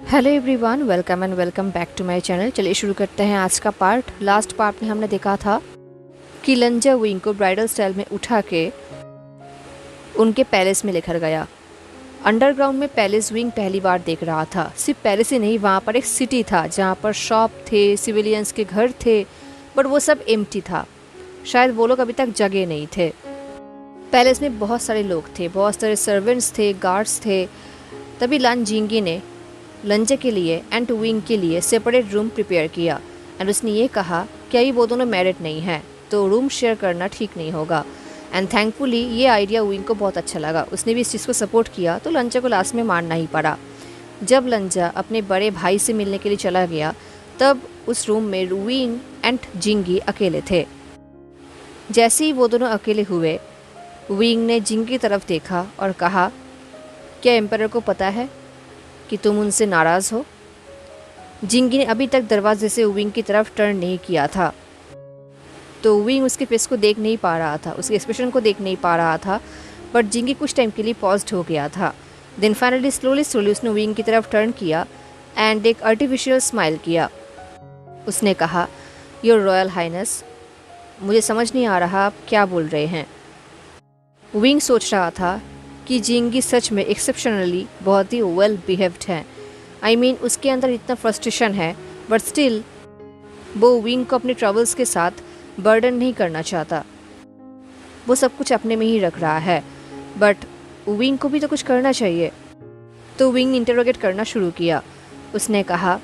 Hello everyone, welcome and welcome back to my channel. चलिए शुरू करते हैं आज का पार्ट। लास्ट पार्ट में हमने देखा था कि लंजा विंग को ब्राइडल स्टाइल में उठा के उनके पैलेस में लेकर गया। अंडरग्राउंड में पैलेस विंग पहली बार देख रहा था। सिर्फ पैलेस ही नहीं, वहाँ पर एक सिटी था जहाँ पर शॉप थे, सिविलियंस के घर थे, बट वो सब एम्प्टी था। शायद वो लोग अभी तक जगे नहीं थे। पैलेस में बहुत सारे लोग थे, बहुत सारे सर्वेंट्स थे, गार्ड्स थे। तभी लान जिंगी ने लंजे के लिए एंड विंग के लिए सेपरेट रूम प्रिपेयर किया एंड उसने ये कहा कि अभी वो दोनों मैरिड नहीं हैं तो रूम शेयर करना ठीक नहीं होगा। एंड थैंकफुली ये आइडिया विंग को बहुत अच्छा लगा। उसने भी इस चीज़ को सपोर्ट किया तो लंजा को लास्ट में मानना ही पड़ा। जब लंजा अपने बड़े भाई से मिलने के लिए चला गया तब उस रूम में विंग एंड जिंगी अकेले थे। जैसे ही वो दोनों अकेले हुए, विंग ने जिंगी की तरफ देखा और कहा, क्या एम्पायर को पता है कि तुम उनसे नाराज़ हो? जिंगी ने अभी तक दरवाजे से विंग की तरफ टर्न नहीं किया था, तो विंग उसके फेस को देख नहीं पा रहा था, उसके एक्सप्रेशन को देख नहीं पा रहा था। बट जिंगी कुछ टाइम के लिए पॉज्ड हो गया था। देन फाइनली स्लोली उसने विंग की तरफ टर्न किया एंड एक आर्टिफिशियल स्माइल किया। उसने कहा, योर रॉयल हाइनेस, मुझे समझ नहीं आ रहा आप क्या बोल रहे हैं। विंग सोच रहा था कि जिंगी सच में एक्सेप्शनली बहुत ही वेल बिहेव्ड है। आई मीन उसके अंदर इतना फ्रस्ट्रेशन है, बट स्टिल वो विंग को अपने ट्रबल्स के साथ बर्डन नहीं करना चाहता। वो सब कुछ अपने में ही रख रहा है, बट विंग को भी तो कुछ करना चाहिए। तो विंग ने इंटरोगेट करना शुरू किया। उसने कहा,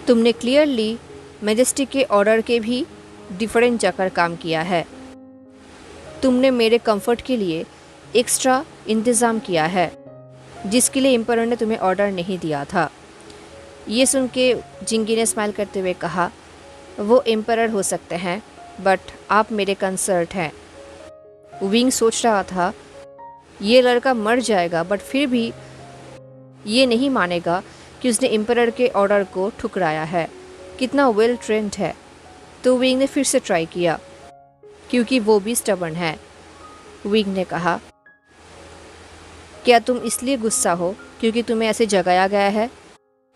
तुमने क्लियरली मैजेस्टी के ऑर्डर के भी डिफरेंट जाकर काम किया है। तुमने मेरे कंफर्ट के लिए एक्स्ट्रा इंतज़ाम किया है जिसके लिए एम्पायर ने तुम्हें ऑर्डर नहीं दिया था। ये सुन के जिंगी ने स्माइल करते हुए कहा, वो एम्पायर हो सकते हैं बट आप मेरे कंसर्ट हैं। विंग सोच रहा था ये लड़का मर जाएगा बट फिर भी ये नहीं मानेगा कि उसने एम्पायर के ऑर्डर को ठुकराया है। कितना वेल ट्रेंड है। तो विंग ने फिर से ट्राई किया क्योंकि वो भी स्टबर्न है। विंग ने कहा, क्या तुम इसलिए गुस्सा हो क्योंकि तुम्हें ऐसे जगाया गया है,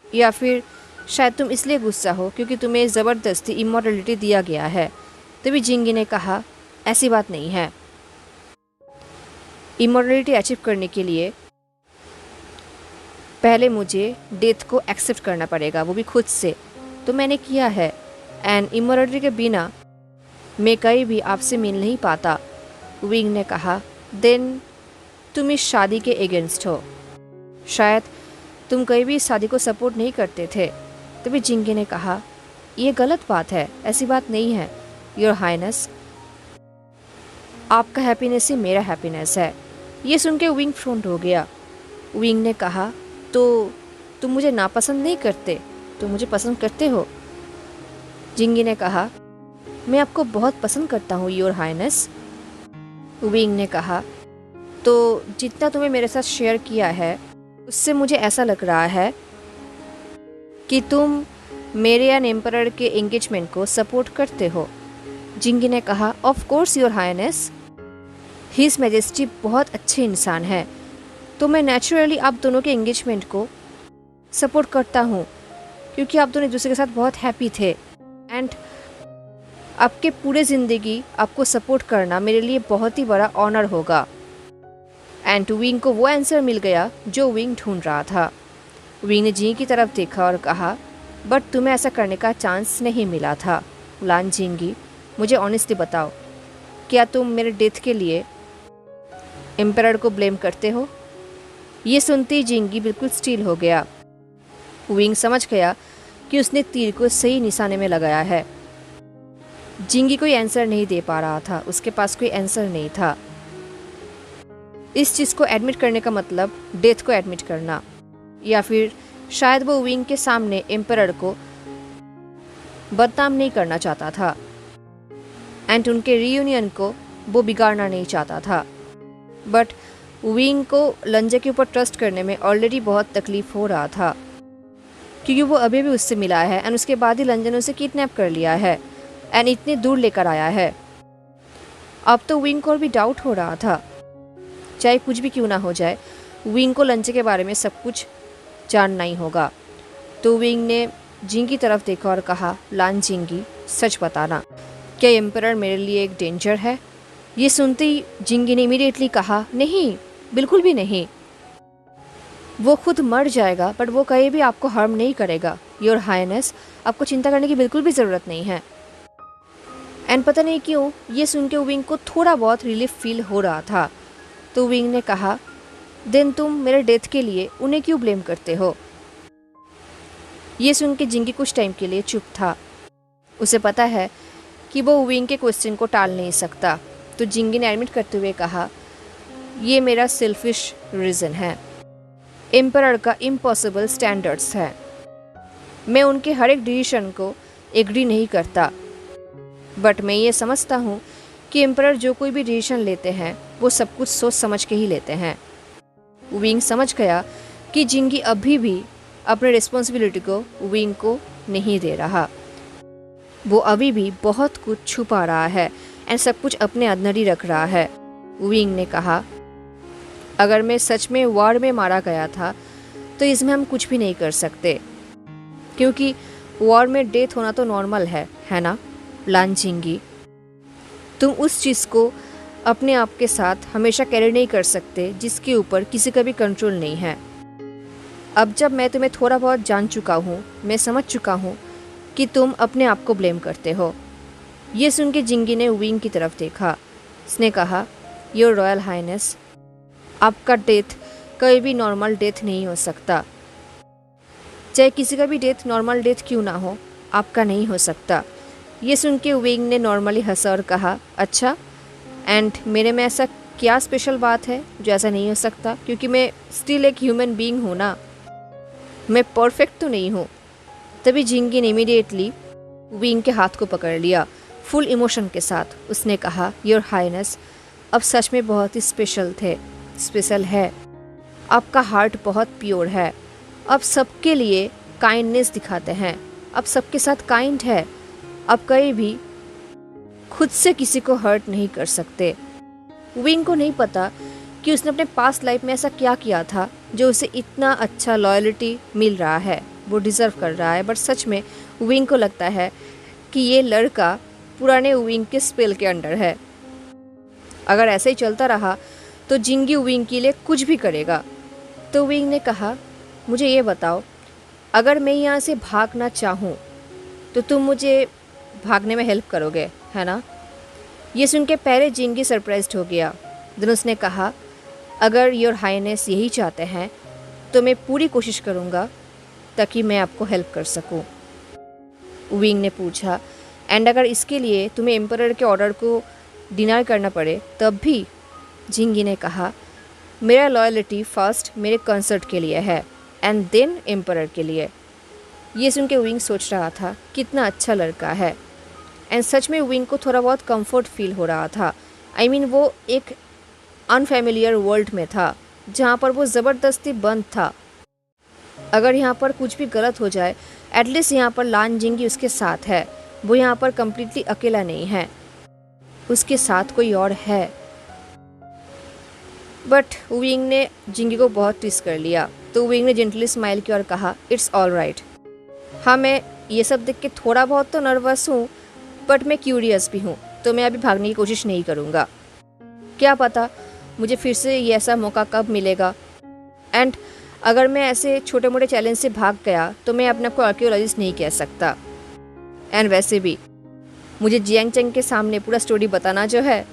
या फिर शायद तुम इसलिए गुस्सा हो क्योंकि तुम्हें ज़बरदस्ती इमॉर्टलिटी दिया गया है। तभी जिंगी ने कहा, ऐसी बात नहीं है। इमॉर्टलिटी अचीव करने के लिए पहले मुझे डेथ को एक्सेप्ट करना पड़ेगा, वो भी खुद से। तो मैंने किया है एंड इमॉर्टलिटी के बिना मैं कहीं भी आपसे मिल नहीं पाता। विंग ने कहा, देन तुम इस शादी के अगेंस्ट हो। शायद तुम कहीं भी इस शादी को सपोर्ट नहीं करते थे। तभी जिंगी ने कहा, यह गलत बात है, ऐसी बात नहीं है योर हाइनेस। आपका हैप्पीनेस ही मेरा हैप्पीनेस है। ये सुन के विंग फ्रॉन्ट हो गया। विंग ने कहा, तो तुम मुझे नापसंद नहीं करते, तुम मुझे पसंद करते हो? जिंगी ने कहा, मैं आपको बहुत पसंद करता हूँ योर हाइनेस। विंग ने कहा, तो जितना तुम्हें मेरे साथ शेयर किया है उससे मुझे ऐसा लग रहा है कि तुम मेरे एंड एम्पायर के एंगेजमेंट को सपोर्ट करते हो। जिंगी ने कहा, of course your highness, his majesty बहुत अच्छे इंसान है, तो मैं नेचुरली आप दोनों के एंगेजमेंट को सपोर्ट करता हूँ क्योंकि आप दोनों एक दूसरे के साथ बहुत हैप्पी थे एंड आपके पूरे ज़िंदगी आपको सपोर्ट करना मेरे लिए बहुत ही बड़ा ऑनर होगा। एंड विंग को वो आंसर मिल गया जो विंग ढूंढ रहा था। विंग ने जिंगी की तरफ देखा और कहा, बट तुम्हें ऐसा करने का चांस नहीं मिला था। लान जिंगी, मुझे ऑनेस्टली बताओ, क्या तुम मेरे डेथ के लिए एम्पायर को ब्लेम करते हो? ये सुनते ही जिंगी बिल्कुल स्टील हो गया। विंग समझ गया कि उसने तीर को सही निशाने में लगाया है। जिंगी कोई आंसर नहीं दे पा रहा था, उसके पास कोई आंसर नहीं था। इस चीज़ को एडमिट करने का मतलब डेथ को एडमिट करना, या फिर शायद वो विंग के सामने एम्पायर को बदनाम नहीं करना चाहता था एंड उनके रीयूनियन को वो बिगाड़ना नहीं चाहता था। बट विंग को लंजे के ऊपर ट्रस्ट करने में ऑलरेडी बहुत तकलीफ हो रहा था क्योंकि वो अभी भी उससे मिला है एंड उसके बाद ही लंजन ने उसे किडनैप कर लिया है एंड इतने दूर लेकर आया है। अब तो विंग को और भी डाउट हो रहा था, चाहे कुछ भी क्यों ना हो जाए, विंग को लंचे के बारे में सब कुछ जानना ही होगा। तो विंग ने जिंग की तरफ देखा और कहा, लान जिंगी, सच बताना, क्या एम्परर मेरे लिए एक डेंजर है? ये सुनते ही जिंगी ने इमीडिएटली कहा, नहीं, बिल्कुल भी नहीं। वो खुद मर जाएगा, बट वो कहीं भी आपको हार्म नहीं करेगा। योर हाइनेस, आपको चिंता करने की बिल्कुल भी ज़रूरत नहीं है। एंड पता नहीं क्यों ये सुन के विंग को थोड़ा बहुत रिलीफ फील हो रहा था। तो विंग ने कहा, देन तुम मेरे डेथ के लिए उन्हें क्यों ब्लेम करते हो? ये सुन के जिंगी कुछ टाइम के लिए चुप था। उसे पता है कि वो विंग के क्वेश्चन को टाल नहीं सकता। तो जिंगी ने एडमिट करते हुए कहा, ये मेरा सेल्फिश रीज़न है। एम्परर का इम्पॉसिबल स्टैंडर्ड्स है। मैं उनके हर एक डिसीजन को एग्री नहीं करता, बट मैं ये समझता हूँ कि एम्परर जो कोई भी डिसीजन लेते हैं वो सब कुछ सोच समझ के ही लेते हैं। विंग समझ गया कि जिंगी अभी भी अपने रिस्पॉन्सिबिलिटी को विंग को नहीं दे रहा। वो अभी भी बहुत कुछ छुपा रहा है एंड सब कुछ अपने अंदर ही रख रहा है। विंग ने कहा, अगर मैं सच में वॉर में मारा गया था तो इसमें हम कुछ भी नहीं कर सकते, क्योंकि वॉर में डेथ होना तो नॉर्मल है ना लान जिंगी? तुम उस चीज़ को अपने आप के साथ हमेशा कैरी नहीं कर सकते जिसके ऊपर किसी का भी कंट्रोल नहीं है। अब जब मैं तुम्हें थोड़ा बहुत जान चुका हूँ, मैं समझ चुका हूँ कि तुम अपने आप को ब्लेम करते हो। ये सुन के जिंगी ने विंग की तरफ देखा। उसने कहा, योर रॉयल हाइनेस, आपका डेथ कभी भी नॉर्मल डेथ नहीं हो सकता। चाहे किसी का भी डेथ नॉर्मल डेथ क्यों ना हो, आपका नहीं हो सकता। ये सुन के विंग ने नॉर्मली हंसा और कहा, अच्छा, एंड मेरे में ऐसा क्या स्पेशल बात है जो ऐसा नहीं हो सकता? क्योंकि मैं स्टिल एक ह्यूमन बीइंग हूँ ना, मैं परफेक्ट तो नहीं हूँ। तभी जिंगी ने इमीडिएटली विंग के हाथ को पकड़ लिया फुल इमोशन के साथ। उसने कहा, योर हाइनेस, अब सच में बहुत ही स्पेशल है। आपका हार्ट बहुत प्योर है। आप सबके लिए काइंडनेस दिखाते हैं, आप सबके साथ काइंड है। आप कहीं भी खुद से किसी को हर्ट नहीं कर सकते। विंग को नहीं पता कि उसने अपने पास्ट लाइफ में ऐसा क्या किया था जो उसे इतना अच्छा लॉयल्टी मिल रहा है, वो डिज़र्व कर रहा है। बट सच में विंग को लगता है कि ये लड़का पुराने विंग के स्पेल के अंडर है। अगर ऐसे ही चलता रहा तो जिंगी विंग के लिए कुछ भी करेगा। तो विंग ने कहा, मुझे ये बताओ, अगर मैं यहाँ से भागना चाहूँ तो तुम मुझे भागने में हेल्प करोगे, है ना? ये सुन के पहले जिंगी सरप्राइज्ड हो गया। देन उसने कहा, अगर योर हाइनेस यही चाहते हैं तो मैं पूरी कोशिश करूँगा ताकि मैं आपको हेल्प कर सकूँ। विंग ने पूछा, एंड अगर इसके लिए तुम्हें एम्परर के ऑर्डर को डिनाई करना पड़े तब भी? जिंगी ने कहा, मेरा लॉयल्टी फर्स्ट मेरे कंसर्ट के लिए है एंड देन एम्परर के लिए। ये सुन के विंग सोच रहा था कितना अच्छा लड़का है। एंड सच में विंग को थोड़ा बहुत कंफर्ट फील हो रहा था। आई मीन वो एक अनफेमिलियर वर्ल्ड में था जहाँ पर वो ज़बरदस्ती बंद था। अगर यहाँ पर कुछ भी गलत हो जाए, एटलीस्ट यहाँ पर लान जिंगी उसके साथ है। वो यहाँ पर कम्प्लीटली अकेला नहीं है, उसके साथ कोई और है। बट विंग ने जिंगी को बहुत टिस कर लिया। तो विंग ने जेंटली स्माइल किया और कहा, इट्स ऑल राइट। हाँ, मैं ये सब देख के थोड़ा बहुत तो नर्वस हूँ, बट मैं क्यूरियस भी हूँ, तो मैं अभी भागने की कोशिश नहीं करूँगा। क्या पता मुझे फिर से ये ऐसा मौका कब मिलेगा। एंड अगर मैं ऐसे छोटे मोटे चैलेंज से भाग गया तो मैं अपने आप को आर्कियोलॉजिस्ट नहीं कह सकता। एंड वैसे भी मुझे जियांग चेंग के सामने पूरा स्टोरी बताना जो है।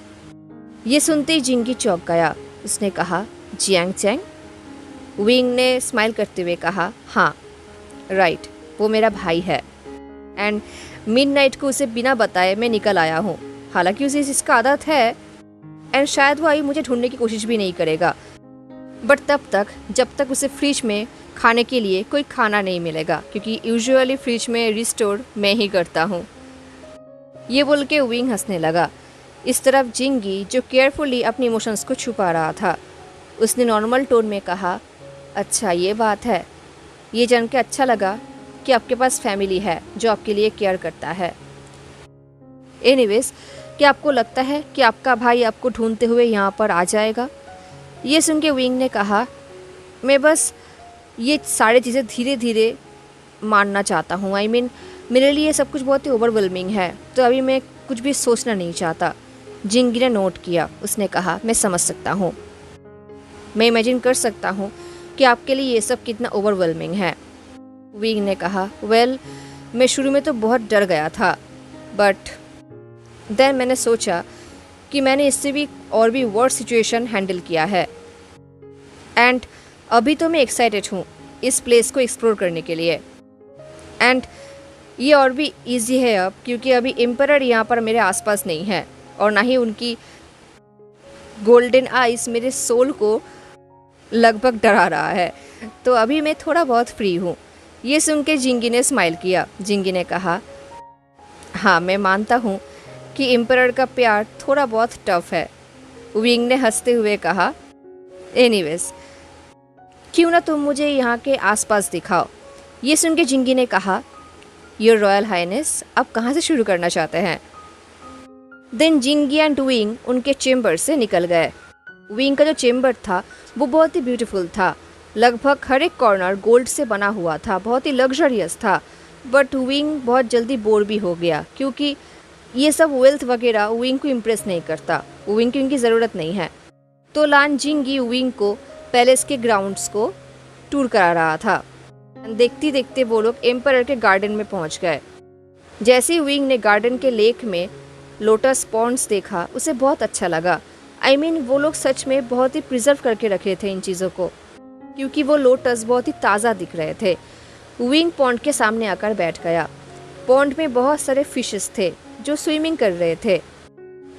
ये सुनते ही जिंगी चौंक गया। उसने कहा, जियांग चेंग? विंग ने स्माइल करते हुए कहा, हाँ राइट, वो मेरा भाई है। एंड मिडनाइट को उसे बिना बताए मैं निकल आया हूँ। हालांकि उसे इसका आदत है एंड शायद वो आई मुझे ढूंढने की कोशिश भी नहीं करेगा, बट तब तक जब तक उसे फ्रिज में खाने के लिए कोई खाना नहीं मिलेगा, क्योंकि यूजुअली फ्रिज में रिस्टोर मैं ही करता हूँ। ये बोल के विंग हंसने लगा। इस तरफ जिंगी जो केयरफुली अपनी इमोशंस को छुपा रहा था, उसने नॉर्मल टोन में कहा, अच्छा ये बात है, ये जान के अच्छा लगा कि आपके पास फैमिली है जो आपके लिए केयर करता है। एनीवेज, क्या आपको लगता है कि आपका भाई आपको ढूंढते हुए यहाँ पर आ जाएगा? ये सुन के विंग ने कहा, मैं बस ये सारी चीज़ें धीरे धीरे मानना चाहता हूँ। आई मीन मेरे लिए सब कुछ बहुत ही ओवरवेलमिंग है, तो अभी मैं कुछ भी सोचना नहीं चाहता। जिंगी ने नोट किया। उसने कहा, मैं समझ सकता हूँ, मैं इमेजिन कर सकता हूँ कि आपके लिए ये सब कितना ओवरवेलमिंग है। विंग ने कहा, वेल मैं शुरू में तो बहुत डर गया था, बट देन मैंने सोचा कि मैंने इससे भी और भी वर्स्ट सिचुएशन हैंडल किया है, एंड अभी तो मैं एक्साइटेड हूँ इस प्लेस को एक्सप्लोर करने के लिए। एंड ये और भी इजी है अब, क्योंकि अभी एम्परर यहाँ पर मेरे आसपास नहीं है, और ना ही उनकी गोल्डन आइज मेरे सोल को लगभग डरा रहा है। तो अभी मैं थोड़ा बहुत फ्री हूँ। ये सुन के जिंगी ने स्माइल किया। जिंगी ने कहा, हाँ मैं मानता हूँ कि एम्परर का प्यार थोड़ा बहुत टफ है। विंग ने हंसते हुए कहा, एनीवेज क्यों ना तुम मुझे यहाँ के आसपास दिखाओ। ये सुन के जिंगी ने कहा, योर रॉयल हाइनेस, आप कहाँ से शुरू करना चाहते हैं? देन जिंगी एंड विंग उनके चेम्बर से निकल गए। विंग का जो चेम्बर था वो बहुत ही ब्यूटीफुल था। लगभग हर एक कॉर्नर गोल्ड से बना हुआ था, बहुत ही लग्जरियस था। बट विंग बहुत जल्दी बोर भी हो गया, क्योंकि ये सब वेल्थ वगैरह विंग को इम्प्रेस नहीं करता। विंग की उनकी ज़रूरत नहीं है। तो लान जिंगी विंग को पैलेस के ग्राउंड्स को टूर करा रहा था। देखते देखते वो लोग एम्परर के गार्डन में पहुंच गए। जैसे ही विंग ने गार्डन के लेक में लोटस पॉन्ड्स देखा, उसे बहुत अच्छा लगा। आई मीन वो लोग सच में बहुत ही प्रिजर्व करके रखे थे इन चीज़ों को, क्योंकि वो लोटस बहुत ही ताज़ा दिख रहे थे। विंग पॉन्ड के सामने आकर बैठ गया। पॉन्ड में बहुत सारे फिशेस थे जो स्विमिंग कर रहे थे।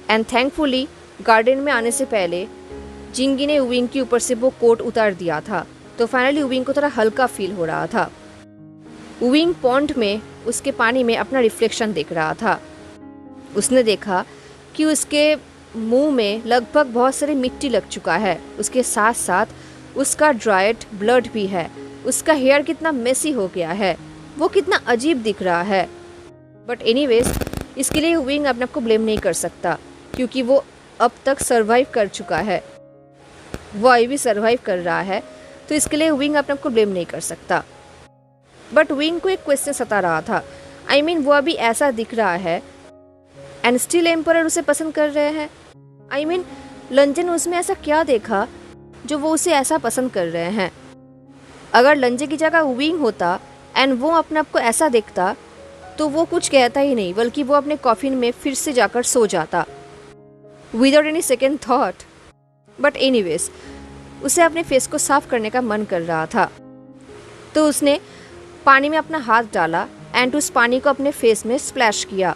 एंड थैंकफुली गार्डन में आने से पहले जिंगी ने विंग के ऊपर से वो कोट उतार दिया था, तो फाइनली विंग को थोड़ा हल्का फील हो रहा था। विंग पॉन्ड में उसके पानी में अपना रिफ्लेक्शन देख रहा था। उसने देखा कि उसके मुंह में लगभग बहुत सारी मिट्टी लग चुका है, उसके साथ साथ उसका ड्राइड ब्लड भी है। उसका हेयर कितना मेसी हो गया है, वो कितना अजीब दिख रहा है। बट एनीवेज इसके लिए विंग अपने आप को ब्लेम नहीं कर सकता, क्योंकि वो अब तक सरवाइव कर चुका है, वो अभी भी सरवाइव कर रहा है, तो इसके लिए विंग अपने आप को ब्लेम नहीं कर सकता। बट विंग को एक क्वेश्चन सता रहा था। आई मीन वो अभी ऐसा दिख रहा है एंड स्टिल एम्परर उसे पसंद कर रहे हैं। आई मीन लंजन ने उसमें ऐसा क्या देखा जो वो उसे ऐसा पसंद कर रहे हैं? अगर लंजे की जगह विंग होता एंड वो अपने आप को ऐसा देखता, तो वो कुछ कहता ही नहीं, बल्कि वो अपने कॉफिन में फिर से जाकर सो जाता without any second thought. But anyways उसे अपने फेस को साफ करने का मन कर रहा था, तो उसने पानी में अपना हाथ डाला एंड उस पानी को अपने फेस में स्प्लैश किया।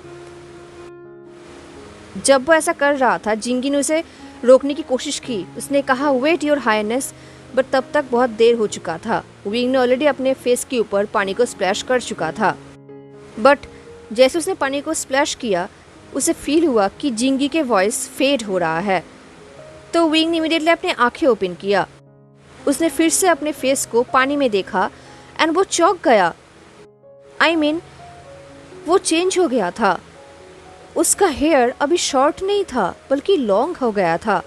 जब वो ऐसा कर रहा था, जिंगी ने उसे रोकने की कोशिश की। उसने कहा, वेट योर हाइनेस, बट तब तक बहुत देर हो चुका था। विंग ने ऑलरेडी अपने फेस के ऊपर पानी को स्प्लैश कर चुका था। बट जैसे उसने पानी को स्प्लैश किया, उसे फील हुआ कि जिंगी के वॉइस फेड हो रहा है। तो विंग ने इमीडिएटली अपने आंखें ओपन किया। उसने फिर से अपने फेस को पानी में देखा एंड वो चौंक गया। आई मीन वो चेंज हो गया था। उसका हेयर अभी शॉर्ट नहीं था, बल्कि लॉन्ग हो गया था।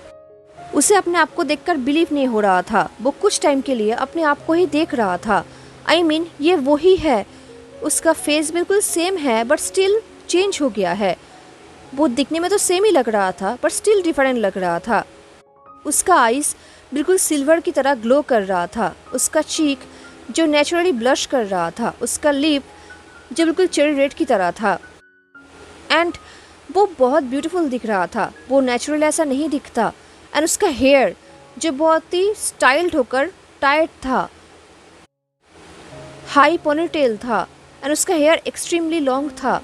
उसे अपने आप को देखकर बिलीव नहीं हो रहा था। वो कुछ टाइम के लिए अपने आप को ही देख रहा था। आई मीन ये वही है। उसका फेस बिल्कुल सेम है, बट स्टिल चेंज हो गया है। वो दिखने में तो सेम ही लग रहा था, पर स्टिल डिफरेंट लग रहा था। उसका आइज बिल्कुल सिल्वर की तरह ग्लो कर रहा था। उसका चीक जो नेचुरली ब्लश कर रहा था, उसका लिप जो बिल्कुल चेरी रेड की तरह था, एंड वो बहुत ब्यूटीफुल दिख रहा था। वो नेचुरल ऐसा नहीं दिखता। एंड उसका हेयर जो बहुत ही स्टाइल्ड होकर टाइट था, हाई पोनीटेल था, एंड उसका हेयर एक्सट्रीमली लॉन्ग था।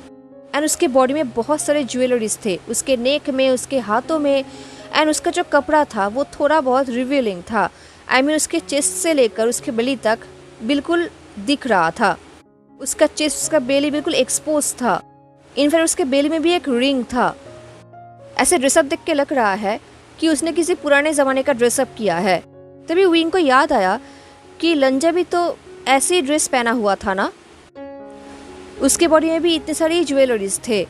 एंड उसके बॉडी में बहुत सारे ज्वेलरीज थे, उसके नेक में, उसके हाथों में। एंड उसका जो कपड़ा था वो थोड़ा बहुत रिवीलिंग था। आई मीन उसके चेस्ट से लेकर उसके बेली तक बिल्कुल दिख रहा था। उसका चेस्ट, उसका बेली बिल्कुल एक्सपोज था। इनफैक्ट उसके बेली में भी एक रिंग था। ऐसे ड्रेसअप देख के लग रहा है कि उसने किसी पुराने ज़माने का ड्रेसअप किया है। तभी विंग को याद आया कि लंजा भी तो ऐसे ही ड्रेस पहना हुआ था ना, उसके बॉडी में भी इतने सारे ज्वेलरीज थे।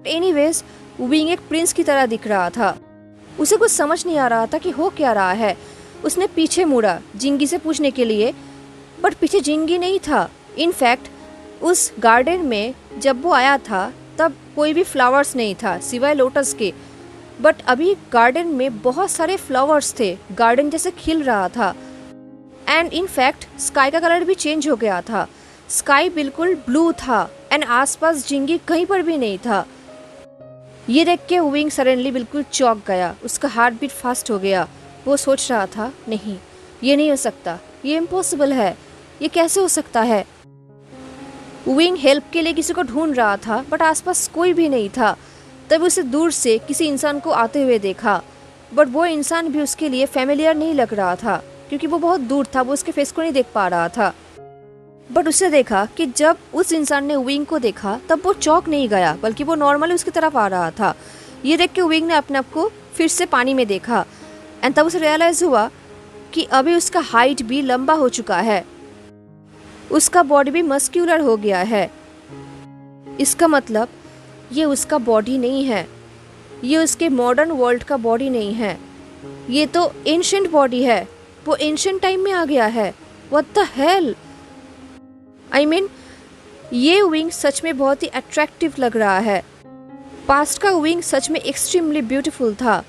एनीवेज विंग एक प्रिंस की तरह दिख रहा था। उसे कुछ समझ नहीं आ रहा था कि हो क्या रहा है। उसने पीछे मुड़ा जिंगी से पूछने के लिए बट पीछे जिंगी नहीं था। इनफैक्ट उस गार्डन में जब वो आया था तब कोई भी फ्लावर्स नहीं था सिवाय लोटस के, बट अभी गार्डन में बहुत सारे फ्लावर्स थे, गार्डन जैसे खिल रहा था। एंड इनफैक्ट स्काई का कलर भी चेंज हो गया था, स्काई बिल्कुल ब्लू था एंड आसपास जिंगी कहीं पर भी नहीं था। ये देख के विंग सडनली बिल्कुल चौंक गया, उसका हार्ट बीट फास्ट हो गया। वो सोच रहा था नहीं, ये नहीं हो सकता, ये इम्पॉसिबल है, ये कैसे हो सकता है। विंग हेल्प के लिए किसी को ढूंढ रहा था बट आसपास कोई भी नहीं था। तब उसे दूर से किसी इंसान को आते हुए देखा, बट वो इंसान भी उसके लिए फैमिलियर नहीं लग रहा था क्योंकि वो बहुत दूर था, वो उसके फेस को नहीं देख पा रहा था। बट उसे देखा कि जब उस इंसान ने विंग को देखा तब वो चौंक नहीं गया, बल्कि वो नॉर्मली उसकी तरफ आ रहा था। ये देख के विंग ने अपने आप को फिर से पानी में देखा एंड तब उसे रियलाइज हुआ कि अभी उसका हाइट भी लंबा हो चुका है, उसका बॉडी भी मस्क्यूलर हो गया है। इसका मतलब ये उसका बॉडी नहीं है, ये उसके मॉडर्न वर्ल्ड का बॉडी नहीं है, ये तो एंशिएंट बॉडी है, वो एंशिएंट टाइम में आ गया है। What the hell, I mean ये विंग सच में बहुत ही अट्रैक्टिव लग रहा है। पास्ट का विंग सच में एक्सट्रीमली ब्यूटीफुल था।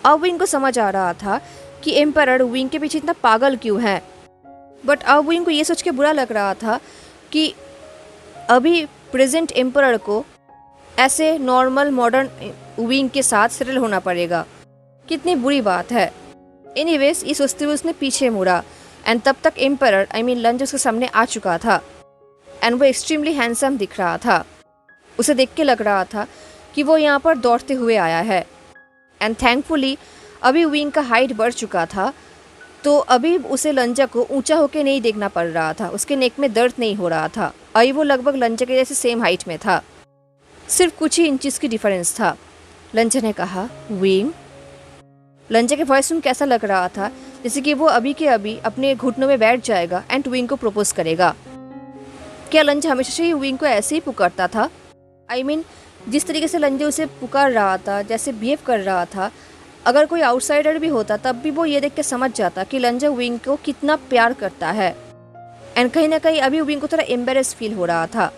अब विंग को समझ आ रहा था कि एम्परर विंग के पीछे इतना पागल क्यों है, बट अब विंग को ये सोच के बुरा लग रहा था कि अभी प्रेजेंट एम्परर को ऐसे नॉर्मल मॉडर्न विंग के साथ सेटल होना पड़ेगा। कितनी बुरी बात है। एनीवेज ये सोचते हुए उसने पीछे मुड़ा एंड तब तक एम्परर आई मीन लंज उसके सामने आ चुका था एंड वो एक्सट्रीमली हैंडसम दिख रहा था। उसे देख के लग रहा था कि वो यहाँ पर दौड़ते हुए आया है एंड थैंकफुली अभी विंग का हाइट बढ़ चुका था, तो अभी उसे लंजा को ऊंचा होकर नहीं देखना पड़ रहा था, उसके नेक में दर्द नहीं हो रहा था। अभी वो लगभग लंजा के जैसे सेम हाइट में था, सिर्फ कुछ ही इंचेस की डिफरेंस था। लंजा ने कहा विंग। लंजा के वॉइस सुन कैसा लग रहा था जैसे कि वो अभी के अभी अपने घुटनों में बैठ जाएगा एंड विंग को प्रपोज करेगा। क्या लंजा हमेशा से ही विंग को ऐसे ही पुकारता था? आई मीन जिस तरीके से लंजा उसे पुकार रहा था, जैसे बिहेव कर रहा था, अगर कोई आउटसाइडर भी होता तब भी वो ये देख के समझ जाता कि लंजा विंग को कितना प्यार करता है। एंड कहीं ना कहीं अभी विंग को थोड़ा एम्बेरेस फील हो रहा था।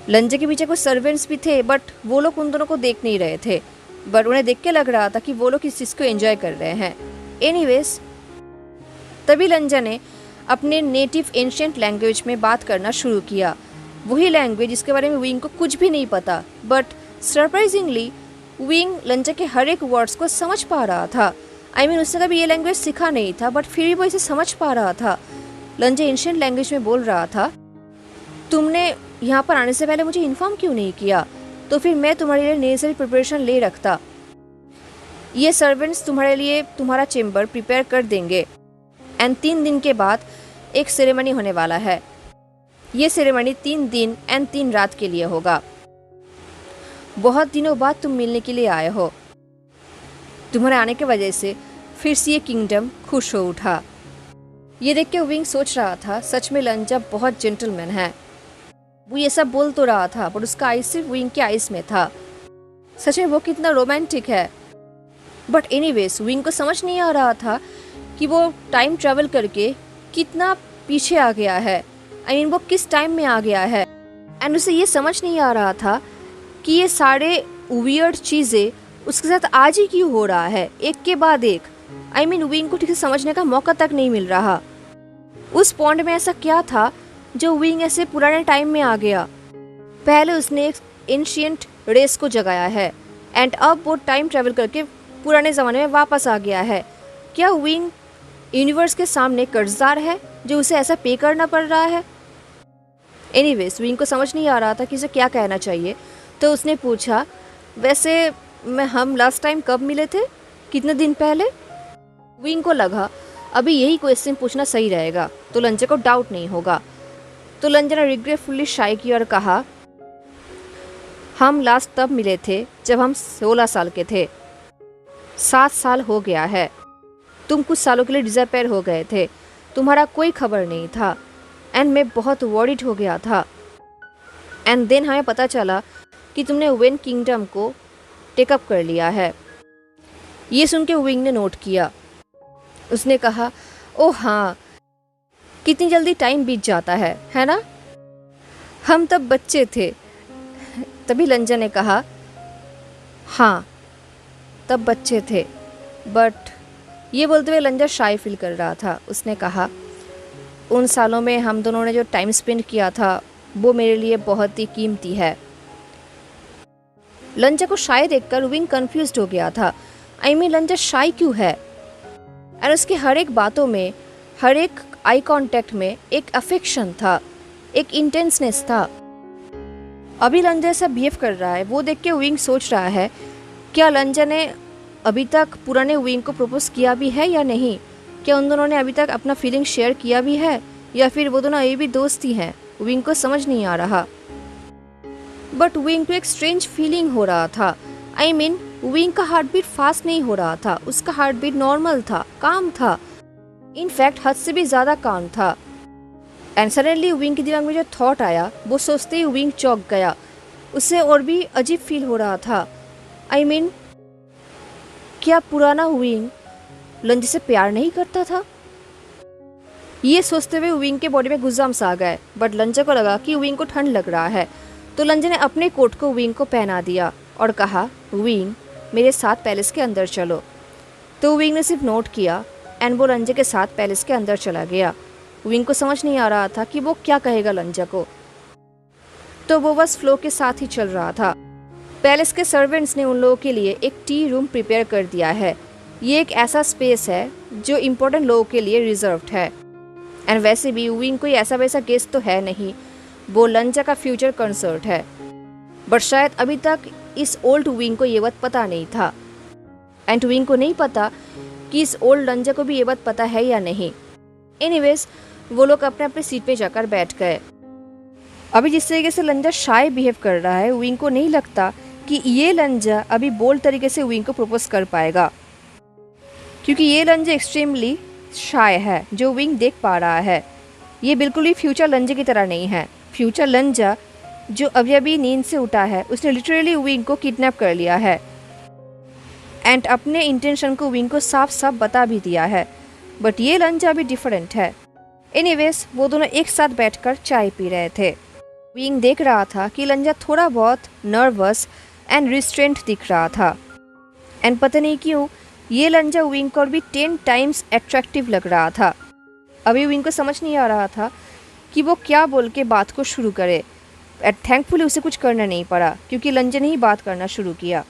लंजा के पीछे कुछ सर्वेंट्स भी थे बट वो लोग उन दोनों को देख नहीं रहे थे, बट उन्हें देख के लग रहा था कि वो लोग इस चीज़ को एंजॉय कर रहे हैं। एनीवेज तभी लंजा ने अपने नेटिव एंशिएंट लैंग्वेज में बात करना शुरू किया, वही लैंग्वेज जिसके बारे में विंग को कुछ भी नहीं पता, बट सरप्राइजिंगली विंग लंजा के हर एक वर्ड्स को समझ पा रहा था। आई मीन उसने कभी ये लैंग्वेज सीखा नहीं था बट फिर भी वो इसे समझ पा रहा था। लंजा एंशिएंट लैंग्वेज में बोल रहा था, तुमने यहाँ पर आने से पहले मुझे इन्फॉर्म क्यों नहीं किया, तो फिर मैं तुम्हारे लिए नेसेसरी प्रिपरेशन ले रखता। ये सर्वेंट्स तुम्हारे लिए तुम्हारा चेम्बर प्रिपेयर कर देंगे एंड 3 दिन के बाद एक सेरेमनी होने वाला है। ये सेरेमनी 3 दिन एंड 3 रात के लिए होगा। बहुत दिनों बाद तुम मिलने के लिए आए हो, तुम्हारे आने की वजह से फिर से ये किंगडम खुश हो उठा। ये देख के विंग सोच रहा था सच में लंजा बहुत जेंटलमैन है। वो ये सब बोल तो रहा था पर उसका आइज सिर्फ विंग के आइज में था। सच में वो कितना रोमांटिक है। बट एनीवेज विंग को समझ नहीं आ रहा था कि वो टाइम ट्रैवल करके कितना पीछे आ गया है। आई मीन वो किस टाइम में आ गया है एंड उसे ये समझ नहीं आ रहा था कि ये सारे वियर्ड चीज़ें उसके साथ आज ही क्यों हो रहा है, एक के बाद एक। आई मीन विंग को ठीक से समझने का मौका तक नहीं मिल रहा। उस पॉन्ड में ऐसा क्या था जो विंग ऐसे पुराने टाइम में आ गया। पहले उसने एक एंशिएंट रेस को जगाया है एंड अब वो टाइम ट्रैवल करके पुराने ज़माने में वापस आ गया है। क्या विंग यूनिवर्स के सामने कर्जदार है जो उसे ऐसा पे करना पड़ रहा है? एनीवेज विंग को समझ नहीं आ रहा था कि उसे क्या कहना चाहिए, तो उसने पूछा, वैसे हम लास्ट टाइम कब मिले थे, कितने दिन पहले? विंग को लगा अभी यही क्वेश्चन पूछना सही रहेगा तो लंजा को डाउट नहीं होगा। तो लंजा ने रिग्रेटफुली शाई की और कहा, हम लास्ट तब मिले थे जब हम 16 साल के थे। 7 साल हो गया है। तुम कुछ सालों के लिए डिसअपीयर हो गए थे, तुम्हारा कोई खबर नहीं था एंड मैं बहुत वॉरिड हो गया था। एंड देन हमें पता चला कि तुमने वेन किंगडम को टेकअप कर लिया है। ये सुन के विंग ने नोट किया। उसने कहा, ओह हाँ, कितनी जल्दी टाइम बीत जाता है ना? हम तब बच्चे थे। तभी लंजा ने कहा, हाँ तब बच्चे थे। बट ये बोलते हुए लंजा शाय फील कर रहा था। उसने कहा, उन सालों में हम दोनों ने जो टाइम स्पेंड किया था वो मेरे लिए बहुत ही कीमती है। लंजा को शाय देखकर विंग कंफ्यूज्ड हो गया था। लंजा शाय क्यों है? और उसके हर एक बातों में, हर एक आई कांटेक्ट में एक अफेक्शन था, एक इंटेंसनेस था। अभी लंजा ऐसा बिहेव कर रहा है वो देख के विंग सोच रहा है, क्या लंजा ने अभी तक पुराने विंग को प्रपोज किया भी है या नहीं? क्या उन दोनों ने अभी तक अपना फीलिंग शेयर किया भी है, या फिर वो दोनों अभी भी दोस्त ही हैं? विंग को समझ नहीं आ रहा। बट विंग को एक स्ट्रेंज फीलिंग हो रहा था। विंग का हार्ट बीट फास्ट नहीं हो रहा था, उसका हार्ट बीट नॉर्मल था, काम था, इनफैक्ट हद से भी ज्यादा काम था। एंड सडनली विंग के दिमाग में जो थॉट आया वो सोचते ही विंग चौंक गया। उसे और भी अजीब फील हो रहा था। क्या पुराना विंग लंजा से प्यार नहीं करता था? ये सोचते हुए विंग के बॉडी में गुज़ाम्स आ गए। बट लंजा को लगा कि विंग को ठंड लग रहा है, तो लंजा ने अपने कोट को विंग को पहना दिया और कहा, विंग मेरे साथ पैलेस के अंदर चलो। तो विंग ने सिर्फ नोट किया एंड वो लंजा के साथ पैलेस के अंदर चला गया। विंग को समझ नहीं आ रहा था कि वो क्या कहेगा लंजा को, तो वो बस फ्लो के साथ ही चल रहा था। पैलेस के सर्वेंट्स ने उन लोगों के लिए एक टी रूम प्रिपेयर कर दिया है। ये एक ऐसा स्पेस है जो इम्पोर्टेंट लोगों के लिए रिजर्व्ड है। एंड वैसे भी विंग कोई ऐसा वैसा गेस्ट तो है नहीं, वो लंजा का फ्यूचर कंसर्ट है। बट शायद अभी तक इस ओल्ड विंग को ये बात पता नहीं था, एंड विंग को नहीं पता कि इस ओल्ड लंजा को भी ये बात पता है या नहीं। एनीवेज वो लोग अपने अपने सीट पे जाकर बैठ गए। अभी जिस तरीके से लंजा शाय बिहेव कर रहा है, विंग को नहीं लगता कि ये लंजा अभी बोल्ड तरीके से विंग को प्रपोज कर पाएगा, क्योंकि ये लंजा एक्सट्रीमली शाय है जो विंग देख पा रहा है। ये बिल्कुल ही फ्यूचर लंजा की तरह नहीं है। फ्यूचर लंजा जो अभी अभी नींद से उठा है, उसने लिटरली विंग को किडनैप कर लिया है एंड अपने इंटेंशन को विंग को साफ साफ बता भी दिया है। बट ये लंजा अभी डिफरेंट है। एनीवेज वो दोनों एक साथ बैठकर चाय पी रहे थे। विंग देख रहा था कि लंजा थोड़ा बहुत नर्वस एंड रिस्ट्रेंट दिख रहा था, एंड पता नहीं क्यों ये लंजा विंग को और भी 10 टाइम्स अट्रैक्टिव लग रहा था। अभी विंग को समझ नहीं आ रहा था कि वो क्या बोल के बात को शुरू करे। थैंकफुली उसे कुछ करना नहीं पड़ा, क्योंकि लंजा ने ही बात करना शुरू किया।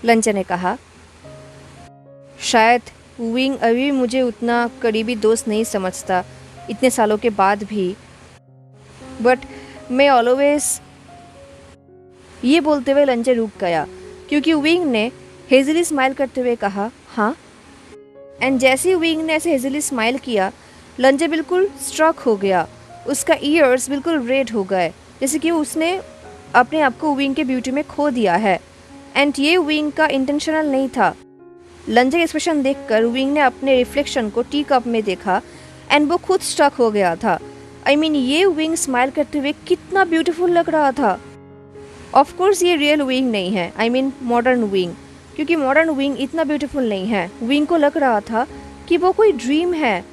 लंजा ने कहा, शायद विंग अभी भी मुझे उतना करीबी दोस्त नहीं समझता इतने सालों के बाद भी, बट मैं ऑलवेज। ये बोलते हुए लंजा रुक गया, क्योंकि विंग ने हेजली स्माइल करते हुए कहा, हाँ। एंड जैसे ही विंग ने ऐसे हेजली स्माइल किया, लंजा बिल्कुल स्ट्रक हो गया। उसका ईयर्स बिल्कुल रेड हो गए, जैसे कि उसने अपने आप को विंग के ब्यूटी में खो दिया है। एंड ये विंग का इंटेंशनल नहीं था। लंजा का एक्सप्रेशन देखकर विंग ने अपने रिफ्लेक्शन को टी कप में देखा एंड वो खुद स्ट्रक हो गया था। ये विंग स्माइल करते हुए कितना ब्यूटीफुल लग रहा था। ऑफ कोर्स ये रियल विंग नहीं है, मॉडर्न विंग, क्योंकि मॉडर्न विंग इतना ब्यूटीफुल नहीं है। विंग को लग रहा था कि वो कोई ड्रीम है।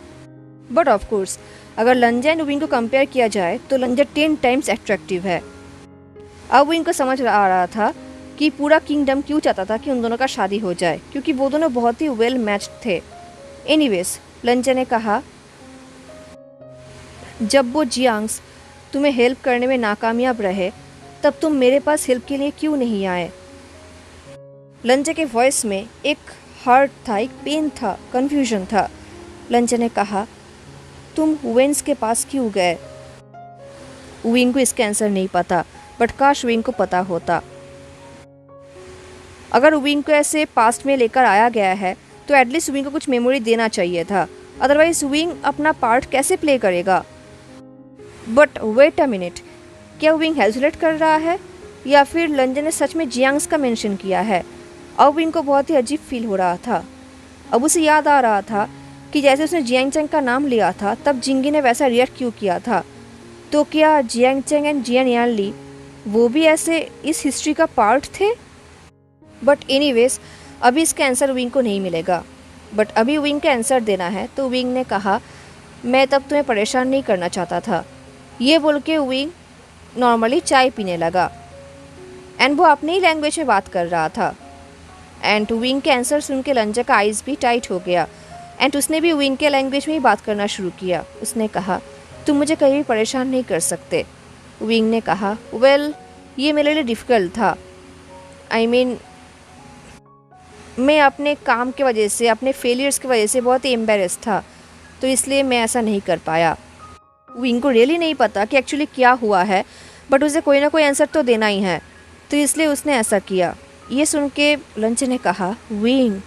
बट ऑफ कोर्स अगर लंजा एंड विंग को कंपेयर किया जाए तो लंजा 10 टाइम्स अट्रैक्टिव है। अब विंग को समझ आ रहा था कि पूरा किंगडम क्यों चाहता था कि उन दोनों का शादी हो जाए, क्योंकि वो दोनों बहुत ही वेल मैच्ड थे। एनीवेज लंजा ने कहा, जब वो जियांग्स तुम्हें हेल्प करने में नाकामयाब रहे, तब तुम मेरे पास हेल्प के लिए क्यों नहीं आए? लंजा के वॉइस में एक हर्ट था, एक पेन था, कंफ्यूजन था। लंजा ने कहा, तुम वेंस के पास क्यों गए? विंग को इसका आंसर नहीं पता, बट काश विंग को पता होता। अगर विंग को ऐसे पास्ट में लेकर आया गया है तो एटलीस्ट विंग को कुछ मेमोरी देना चाहिए था, अदरवाइज विंग अपना पार्ट कैसे प्ले करेगा? बट वेट अ मिनट, क्या विंग हेल्सुलेट कर रहा है या फिर लंजा ने सच में जियांग्स का मेंशन किया है? अब विंग को बहुत ही अजीब फील हो रहा था। अब उसे याद आ रहा था कि जैसे उसने जियांगचैंग का नाम लिया था तब जिंगी ने वैसा रिएक्ट क्यों किया था। तो क्या जियांगचैंग एंड जियान यानली वो भी ऐसे इस हिस्ट्री का पार्ट थे? बट एनीवेज अभी इसका आंसर विंग को नहीं मिलेगा। बट अभी विंग का आंसर देना है, तो विंग ने कहा, मैं तब तुम्हें परेशान नहीं करना चाहता था। ये बोल के विंग नॉर्मली चाय पीने लगा एंड वो अपनी ही लैंग्वेज में बात कर रहा था। एंड विंग के आंसर सुन के लंजा का आइज़ भी टाइट हो गया एंड उसने भी विंग के लैंग्वेज में ही बात करना शुरू किया। उसने कहा, तुम मुझे कहीं भी परेशान नहीं कर सकते। विंग ने कहा, वेल ये मेरे लिए डिफ़िकल्ट था। आई मीन मैं अपने काम की वजह से, अपने फेलियर्स की वजह से बहुत ही एम्बेरस था, तो इसलिए मैं ऐसा नहीं कर पाया। विंग को रियली नहीं पता कि एक्चुअली क्या हुआ है, बट उसे कोई ना कोई आंसर तो देना ही है, तो इसलिए उसने ऐसा किया। ये सुन के लंच ने कहा, विंग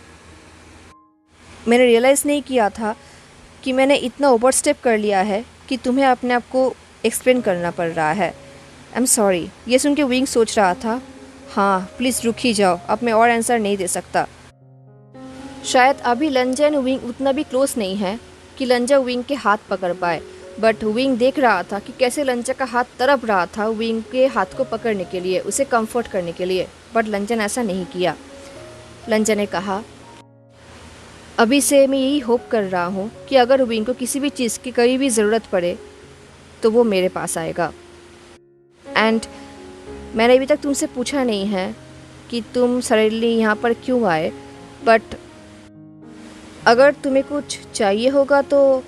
मैंने रियलाइज़ नहीं किया था कि मैंने इतना ओवर स्टेप कर लिया है कि तुम्हें अपने आप को एक्सप्लेन करना पड़ रहा है। I am sorry. ये सुन के विंग सोच रहा था, हाँ प्लीज़ रुक ही जाओ, अब मैं और आंसर नहीं दे सकता। शायद अभी लंजा एंड विंग उतना भी क्लोज नहीं है कि लंजा विंग के हाथ पकड़ पाए, बट विंग देख रहा था कि कैसे लंजा का हाथ तड़प रहा था विंग के हाथ को पकड़ने के लिए, उसे कंफर्ट करने के लिए, बट लंजा ने ऐसा नहीं किया। लंजा ने कहा, अभी से मैं यही होप कर रहा हूँ कि अगर विंग को किसी भी चीज़ की कभी भी ज़रूरत पड़े तो वो मेरे पास आएगा। एंड मैंने अभी तक तुमसे पूछा नहीं है कि तुम सडनली यहाँ पर क्यों आए, बट अगर तुम्हें कुछ चाहिए होगा तो।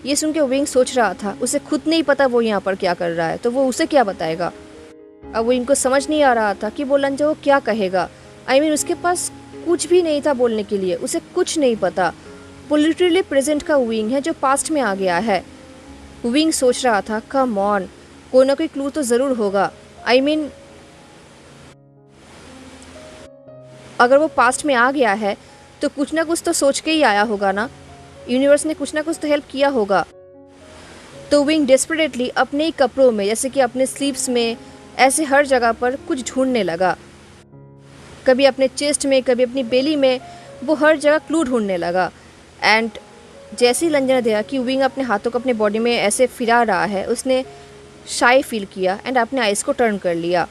ये सुन के विंग सोच रहा था, उसे खुद नहीं पता वो यहाँ पर क्या कर रहा है, तो वो उसे क्या बताएगा। अब वो इनको समझ नहीं आ रहा था कि वो लंजा वो क्या कहेगा। आई मीन उसके पास कुछ भी नहीं था बोलने के लिए, उसे कुछ नहीं पता। वो लिटरली प्रेजेंट का विंग है जो पास्ट में आ गया है। विंग सोच रहा था, कम ऑन, कोई ना कोई क्लू तो ज़रूर होगा। आई मीन अगर वो पास्ट में आ गया है तो कुछ ना कुछ तो सोच के ही आया होगा ना, यूनिवर्स ने कुछ ना कुछ तो हेल्प किया होगा। तो विंग डेस्परेटली अपने ही कपड़ों में, जैसे कि अपने स्लीव्स में, ऐसे हर जगह पर कुछ ढूंढने लगा। कभी अपने चेस्ट में, कभी अपनी बेली में, वो हर जगह क्लू ढूंढने लगा। एंड जैसे ही लंजा ने देखा कि विंग अपने हाथों को अपने बॉडी में ऐसे फिरा रहा है, उसने शाई फील किया एंड अपने आइज़ को टर्न कर लिया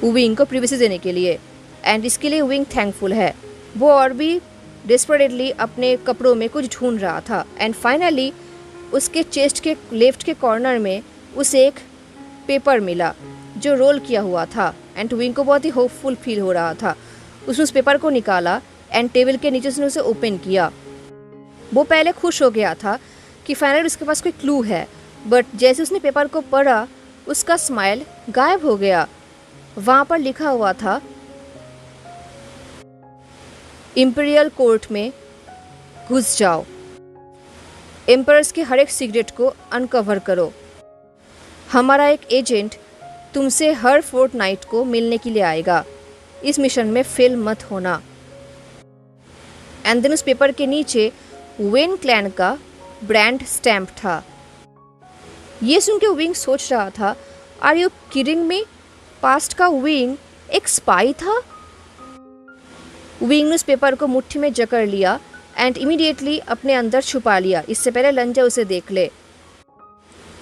विंग को प्रिवेसी देने के लिए। एंड इसके लिए विंग थैंकफुल है। वो और भी डेस्परेटली अपने कपड़ों में कुछ ढूंढ रहा था एंड फाइनली उसके चेस्ट के लेफ्ट के कॉर्नर में उसे एक पेपर मिला जो रोल किया हुआ था। एंड विंग को बहुत ही होपफुल फील हो रहा था। उसने उस पेपर को निकाला एंड टेबल के नीचे उसने उसे ओपन किया। वो पहले खुश हो गया था कि फाइनली उसके पास कोई क्लू है, बट जैसे उसने पेपर को पढ़ा उसका स्माइल गायब हो गया। वहाँ पर लिखा हुआ था, इंपीरियल कोर्ट में घुस जाओ, एम्परर्स के हर एक सीक्रेट को अनकवर करो, हमारा एक एजेंट तुमसे हर फोर्टनाइट को मिलने के लिए आएगा, इस मिशन में फेल मत होना। एंड देन उस पेपर के नीचे वेन क्लैन का ब्रांड स्टैम्प था। ये सुन के विंग सोच रहा था, are you kidding me, past का विंग एक स्पाई था। विंग ने उस पेपर को मुट्ठी में जकड़ लिया एंड इमीडिएटली अपने अंदर छुपा लिया, इससे पहले लंजा उसे देख ले।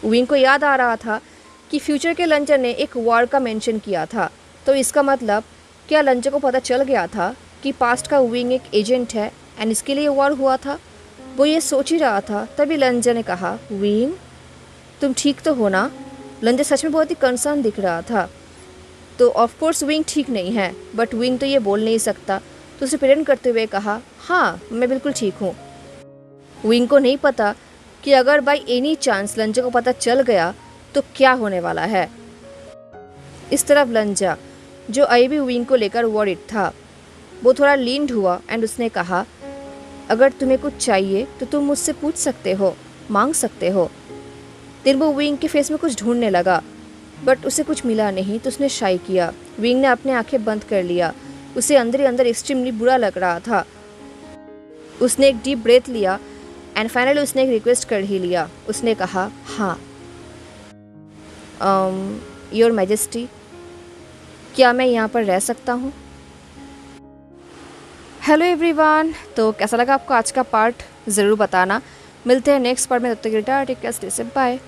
विंग को याद आ रहा था कि फ्यूचर के लंजा ने एक वॉर का मेंशन किया था, तो इसका मतलब क्या लंजा को पता चल गया था कि पास्ट का विंग एक एजेंट है एंड इसके लिए वॉर हुआ था। वो ये सोच ही रहा था, तभी लंजा ने कहा, विंग तुम ठीक तो हो ना। लंजा सच में बहुत ही कंसर्न दिख रहा था। तो ऑफ कोर्स विंग ठीक नहीं है, बट विंग तो ये बोल नहीं सकता, तो उसे प्रेजेंट करते हुए कहा, हाँ मैं बिल्कुल ठीक हूँ। विंग को नहीं पता कि अगर बाई एनी चांस लंजा को पता चल गया तो क्या होने वाला है। इस तरफ लंजा, जो अभी भी विंग को लेकर वॉरिड था, वो थोड़ा लीन्ड हुआ एंड उसने कहा, अगर तुम्हें कुछ चाहिए तो तुम मुझसे पूछ सकते हो, मांग सकते हो। फिर वो विंग के फेस में कुछ ढूंढने लगा, बट उसे कुछ मिला नहीं, तो उसने शाई किया। विंग ने अपने आंखें बंद कर लिया। उसे अंदर ही अंदर एक्सट्रीमली बुरा लग रहा था। उसने एक डीप ब्रेथ लिया एंड फाइनली उसने एक रिक्वेस्ट कर ही लिया। उसने कहा, हाँ योर मैजेस्टी, क्या मैं यहाँ पर रह सकता हूँ। हेलो एवरीवन, तो कैसा लगा आपको आज का पार्ट ज़रूर बताना। मिलते हैं नेक्स्ट पार्ट में, तब तक take care, stay safe, bye.